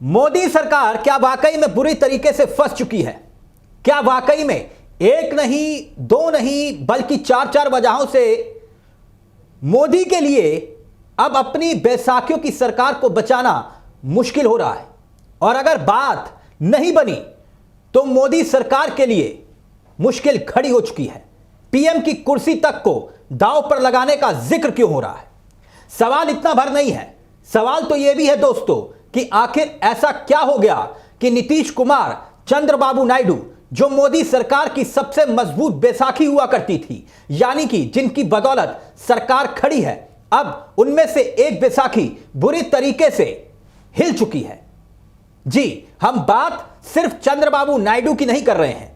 मोदी सरकार क्या वाकई में बुरी तरीके से फंस चुकी है? क्या वाकई में एक नहीं, दो नहीं, बल्कि चार चार वजहों से मोदी के लिए अब अपनी बैसाखियों की सरकार को बचाना मुश्किल हो रहा है? और अगर बात नहीं बनी तो मोदी सरकार के लिए मुश्किल खड़ी हो चुकी है। पीएम की कुर्सी तक को दांव पर लगाने का जिक्र क्यों हो रहा है? सवाल इतना भर नहीं है, सवाल तो यह भी है दोस्तों कि आखिर ऐसा क्या हो गया कि नीतीश कुमार, चंद्रबाबू नायडू, जो मोदी सरकार की सबसे मजबूत बैसाखी हुआ करती थी, यानी कि जिनकी बदौलत सरकार खड़ी है, अब उनमें से एक बैसाखी बुरी तरीके से हिल चुकी है। जी, हम बात सिर्फ चंद्रबाबू नायडू की नहीं कर रहे हैं,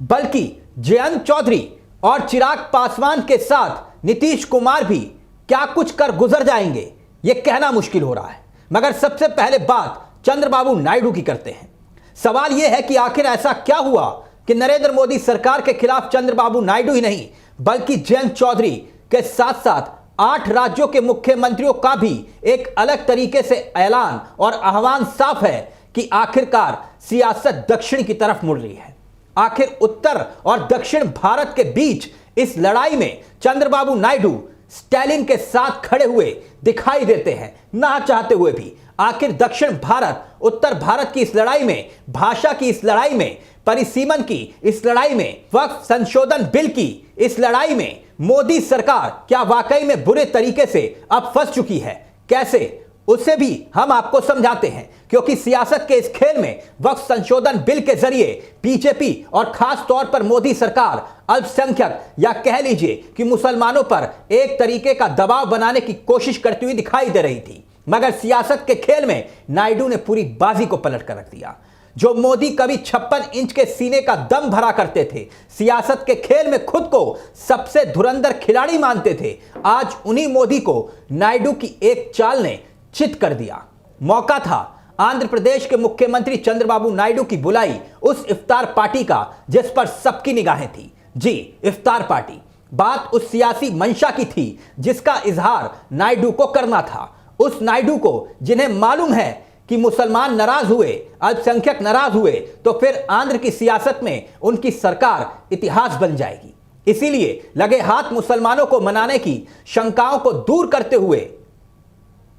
बल्कि जयंत चौधरी और चिराग पासवान के साथ नीतीश कुमार भी क्या कुछ कर गुजर जाएंगे, यह कहना मुश्किल हो रहा है। मगर सबसे पहले बात चंद्रबाबू नायडू की करते हैं। सवाल यह है कि आखिर ऐसा क्या हुआ कि नरेंद्र मोदी सरकार के खिलाफ चंद्रबाबू नायडू ही नहीं, बल्कि जयंत चौधरी के साथ साथ 8 राज्यों के मुख्यमंत्रियों का भी एक अलग तरीके से ऐलान और आह्वान साफ है कि आखिरकार सियासत दक्षिण की तरफ मुड़ रही है। आखिर उत्तर और दक्षिण भारत के बीच इस लड़ाई में चंद्रबाबू नायडू स्टालिन के साथ खड़े हुए दिखाई देते हैं, ना चाहते हुए भी। आखिर दक्षिण भारत उत्तर भारत की इस लड़ाई में, भाषा की इस लड़ाई में, परिसीमन की इस लड़ाई में, वक्फ संशोधन बिल की इस लड़ाई में मोदी सरकार क्या वाकई में बुरे तरीके से अब फंस चुकी है? कैसे, उसे भी हम आपको समझाते हैं, क्योंकि सियासत के इस खेल में वक्फ संशोधन बिल के जरिए बीजेपी और खास तौर पर मोदी सरकार अल्पसंख्यक या कह लीजिए कि मुसलमानों पर एक तरीके का दबाव बनाने की कोशिश करती हुई दिखाई दे रही थी। मगर सियासत के खेल में नायडू ने पूरी बाजी को पलट कर रख दिया। जो मोदी कभी 56 इंच के सीने का दम भरा करते थे, सियासत के खेल में खुद को सबसे धुरंधर खिलाड़ी मानते थे, आज उन्हीं मोदी को नायडू की एक चाल ने चित कर दिया। मौका था आंध्र प्रदेश के मुख्यमंत्री चंद्रबाबू नायडू की बुलाई उस इफ्तार पार्टी का जिस पर सबकी निगाहें थी। जी, इफ्तार पार्टी। बात उस सियासी मंशा की थी जिसका इजहार नायडू को करना था। उस नायडू को जिन्हें मालूम है कि मुसलमान नाराज हुए, अल्पसंख्यक नाराज हुए तो फिर आंध्र की सियासत में उनकी सरकार इतिहास बन जाएगी। इसीलिए लगे हाथ मुसलमानों को मनाने की शंकाओं को दूर करते हुए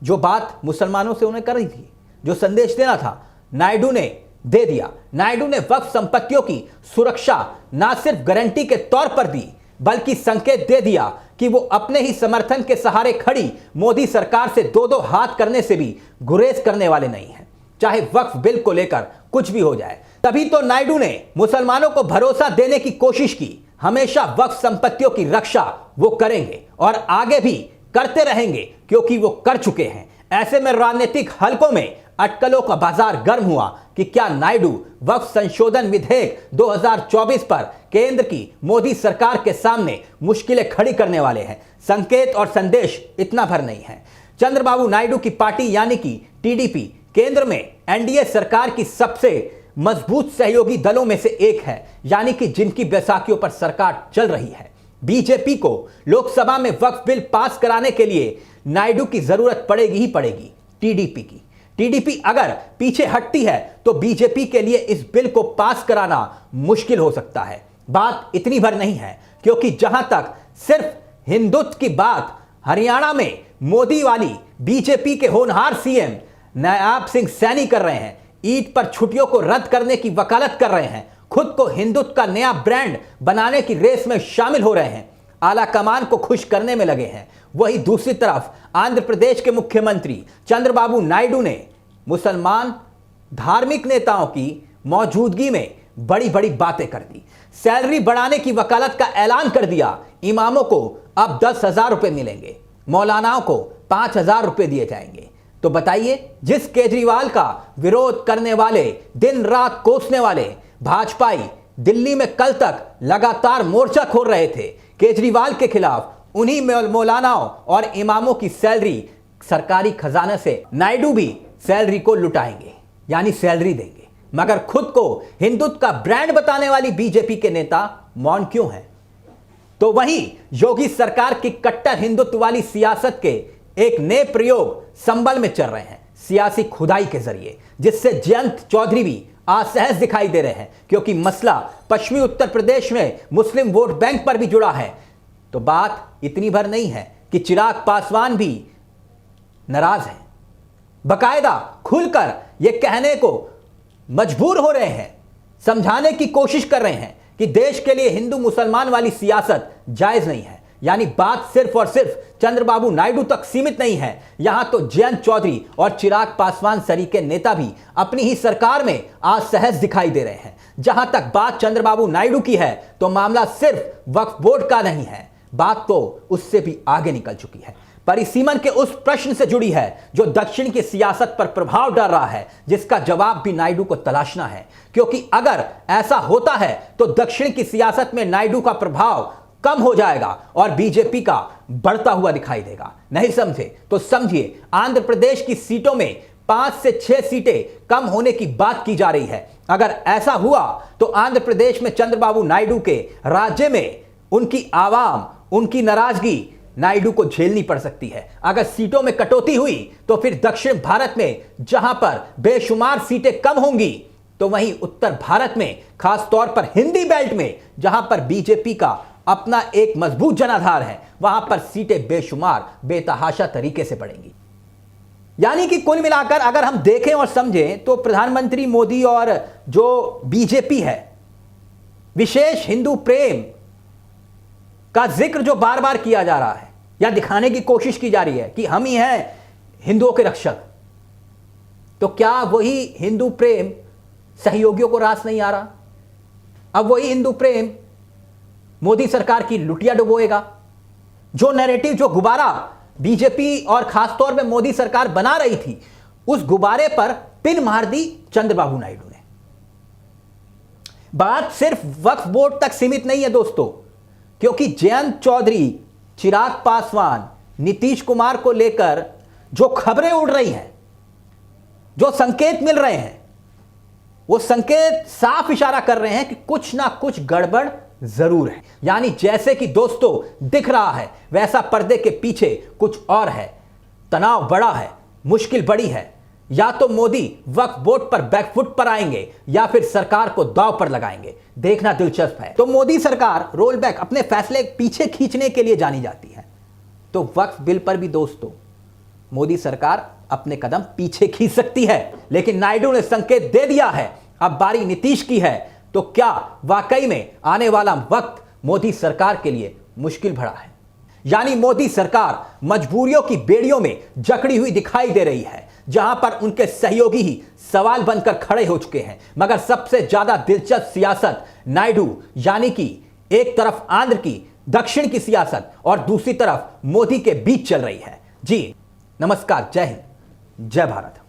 जो बात मुसलमानों से उन्हें करी थी, जो संदेश देना था, नायडू ने दे दिया। नायडू ने वक्फ संपत्तियों की सुरक्षा ना सिर्फ गारंटी के तौर पर दी, बल्कि संकेत दे दिया कि वो अपने ही समर्थन के सहारे खड़ी मोदी सरकार से दो दो हाथ करने से भी गुरेज करने वाले नहीं हैं, चाहे वक्फ बिल को लेकर कुछ भी हो जाए। तभी तो नायडू ने मुसलमानों को भरोसा देने की कोशिश की, हमेशा वक्फ संपत्तियों की रक्षा वो करेंगे और आगे भी करते रहेंगे, क्योंकि वो कर चुके हैं। ऐसे में राजनीतिक हलकों में अटकलों का बाजार गर्म हुआ कि क्या नायडू वक्फ संशोधन विधेयक 2024 पर केंद्र की मोदी सरकार के सामने मुश्किलें खड़ी करने वाले हैं। संकेत और संदेश इतना भर नहीं है। चंद्रबाबू नायडू की पार्टी यानी कि टीडीपी केंद्र में एनडीए सरकार की सबसे मजबूत सहयोगी दलों में से एक है, यानी कि जिनकी बैसाखियों पर सरकार चल रही है। बीजेपी को लोकसभा में वक्फ बिल पास कराने के लिए नायडू की जरूरत पड़ेगी ही पड़ेगी टीडीपी की। टीडीपी अगर पीछे हटती है तो बीजेपी के लिए इस बिल को पास कराना मुश्किल हो सकता है। बात इतनी भर नहीं है, क्योंकि जहां तक सिर्फ हिंदुत्व की बात, हरियाणा में मोदी वाली बीजेपी के होनहार सीएम नवाब सिंह सैनी कर रहे हैं। ईद पर छुट्टियों को रद्द करने की वकालत कर रहे हैं, खुद को हिंदुत्व का नया ब्रांड बनाने की रेस में शामिल हो रहे हैं, आला कमान को खुश करने में लगे हैं। वही दूसरी तरफ आंध्र प्रदेश के मुख्यमंत्री चंद्रबाबू नायडू ने मुसलमान धार्मिक नेताओं की मौजूदगी में बड़ी बड़ी बातें कर दी। सैलरी बढ़ाने की वकालत का ऐलान कर दिया। इमामों को अब 10,000 रुपए मिलेंगे, मौलानाओं को 5,000 रुपए दिए जाएंगे। तो बताइए, जिस केजरीवाल का विरोध करने वाले, दिन रात कोसने वाले भाजपाई दिल्ली में कल तक लगातार मोर्चा खोल रहे थे केजरीवाल के खिलाफ, उन्हीं मौलानाओं और इमामों की सैलरी सरकारी खजाने से नायडू भी सैलरी को लुटाएंगे, यानी सैलरी देंगे। मगर खुद को हिंदुत्व का ब्रांड बताने वाली बीजेपी के नेता मौन क्यों हैं? तो वहीं योगी सरकार की कट्टर हिंदुत्व वाली सियासत के एक नए प्रयोग संबल में चल रहे हैं। सियासी खुदाई के जरिए, जिससे जयंत चौधरी भी असहज दिखाई दे रहे हैं, क्योंकि मसला पश्चिमी उत्तर प्रदेश में मुस्लिम वोट बैंक पर भी जुड़ा है। तो बात इतनी भर नहीं है कि चिराग पासवान भी नाराज हैं, बकायदा खुलकर यह कहने को मजबूर हो रहे हैं, समझाने की कोशिश कर रहे हैं कि देश के लिए हिंदू मुसलमान वाली सियासत जायज नहीं है। यानी बात सिर्फ और सिर्फ चंद्रबाबू नायडू तक सीमित नहीं है, यहां तो जयंत चौधरी और चिराग पासवान सरीके नेता भी अपनी ही सरकार में असहज दिखाई दे रहे हैं। जहां तक बात चंद्रबाबू नायडू की है तो मामला सिर्फ वक्फ बोर्ड का नहीं है, बात तो उससे भी आगे निकल चुकी है, परिसीमन के उस प्रश्न से जुड़ी है जो दक्षिण की सियासत पर प्रभाव डाल रहा है, जिसका जवाब भी नायडू को तलाशना है। क्योंकि अगर ऐसा होता है तो दक्षिण की सियासत में नायडू का प्रभाव कम हो जाएगा और बीजेपी का बढ़ता हुआ दिखाई देगा। नहीं समझे तो समझिए, आंध्र प्रदेश की सीटों में 5 से 6 सीटें कम होने की बात की जा रही है। अगर ऐसा हुआ तो आंध्र प्रदेश में चंद्रबाबू नायडू के राज्य में उनकी आवाम, उनकी नाराजगी नायडू को झेलनी पड़ सकती है। अगर सीटों में कटौती हुई तो फिर दक्षिण भारत में जहां पर बेशुमार सीटें कम होंगी, तो वहीं उत्तर भारत में, खास तौर पर हिंदी बेल्ट में, जहां पर बीजेपी का अपना एक मजबूत जनाधार है, वहां पर सीटें बेशुमार बेतहाशा तरीके से बढ़ेंगी। यानी कि कुल मिलाकर अगर हम देखें और समझें तो प्रधानमंत्री मोदी और जो बीजेपी है, विशेष हिंदू प्रेम का जिक्र जो बार बार किया जा रहा है या दिखाने की कोशिश की जा रही है कि हम ही हैं हिंदुओं के रक्षक, तो क्या वही हिंदू प्रेम सहयोगियों को रास नहीं आ रहा? अब वही हिंदू प्रेम मोदी सरकार की लुटिया डुबोएगा। जो नैरेटिव, जो गुब्बारा बीजेपी और खासतौर में मोदी सरकार बना रही थी, उस गुब्बारे पर पिन मार दी चंद्रबाबू नायडू ने। बात सिर्फ वक्फ बोर्ड तक सीमित नहीं है दोस्तों, क्योंकि जयंत चौधरी, चिराग पासवान, नीतीश कुमार को लेकर जो खबरें उड़ रही हैं, जो संकेत मिल रहे हैं, वो संकेत साफ इशारा कर रहे हैं कि कुछ ना कुछ गड़बड़ जरूर है। यानी जैसे कि दोस्तों दिख रहा है, वैसा पर्दे के पीछे कुछ और है। तनाव बड़ा है, मुश्किल बड़ी है। या तो मोदी वक्फ बोर्ड पर बैकफुट पर आएंगे या फिर सरकार को दांव पर लगाएंगे। देखना दिलचस्प है। तो मोदी सरकार रोल बैक, अपने फैसले पीछे खींचने के लिए जानी जाती है, तो वक्फ बिल पर भी दोस्तों मोदी सरकार अपने कदम पीछे खींच सकती है। लेकिन नायडू ने संकेत दे दिया है, अब बारी नीतीश की है। तो क्या वाकई में आने वाला वक्त मोदी सरकार के लिए मुश्किल भरा है? यानी मोदी सरकार मजबूरियों की बेड़ियों में जकड़ी हुई दिखाई दे रही है, जहां पर उनके सहयोगी ही सवाल बनकर खड़े हो चुके हैं। मगर सबसे ज्यादा दिलचस्प सियासत नायडू, यानी कि एक तरफ आंध्र की, दक्षिण की सियासत और दूसरी तरफ मोदी के बीच चल रही है। जी नमस्कार, जय हिंद, जय भारत।